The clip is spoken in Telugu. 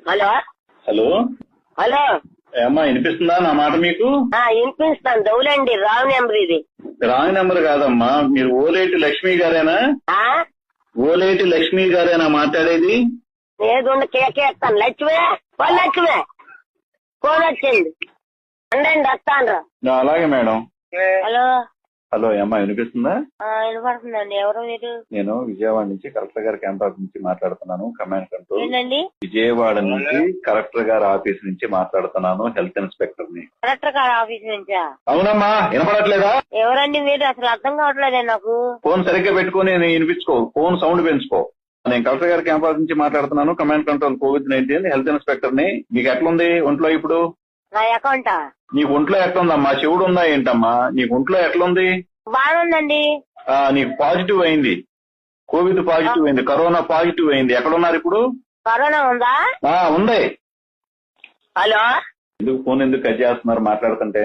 హలో హలో హలో అమ్మా వినిపిస్తుందా నా మాట మీకు? వినిపిస్తాను. దౌలండి రాంగ్ నెంబర్ ఇది. రాంగ్ నెంబర్ కాదమ్మా, మీరు ఓలేటి లక్ష్మి గారేనా? ఓలేటి లక్ష్మి గారేనా మాట్లాడేది? ఏదుండి కేకేస్తాను. లక్ష్మే లక్ష్మే ఫోన్ వచ్చింది అండి వస్తాను. అలాగే మేడం. హలో హలో అమ్మా వినిపిస్తుందా? వినపడుతుందండి. ఎవరు మీరు? నేను విజయవాడ నుంచి కలెక్టర్ గారి క్యాంపస్ నుంచి మాట్లాడుతున్నాను. Command control. ఏంటండి? విజయవాడ నుంచి కలెక్టర్ గారి ఆఫీస్ నుంచి మాట్లాడుతున్నాను. హెల్త్ ఇన్స్పెక్టర్ ని. కలెక్టర్ గారి ఆఫీస్ నుంచా? అవునమ్మా, వినపడట్లేదా? ఎవరండి మీరు? అసలు అర్థం కావట్లేదే నాకు. ఫోన్ సరిగ్గా పెట్టుకుని వినిపించుకో, ఫోన్ సౌండ్ పెంచుకో. నేను కలెక్టర్ గారి క్యాంపస్ నుంచి మాట్లాడుతున్నాను. Command control COVID-19 health inspector ని. నీకు ఎట్లుంది ఒంట్లో ఇప్పుడు? నా అకౌంటా? నీకు ఒంట్లో ఎట్లుందమ్మా? శివుడు ఉందా ఏంటమ్మా? నీకు ఒంట్లో ఎట్లుంది? బాగుందండి. నీకు పాజిటివ్ అయింది, కోవిడ్ పాజిటివ్ అయింది, కరోనా పాజిటివ్ అయింది. ఎక్కడున్నారు ఇప్పుడు? కరోనా ఉందా? ఉంది. హలో ఎందుకు ఫోన్ ఎందుకు కట్ చేస్తున్నారు మాట్లాడుతుంటే?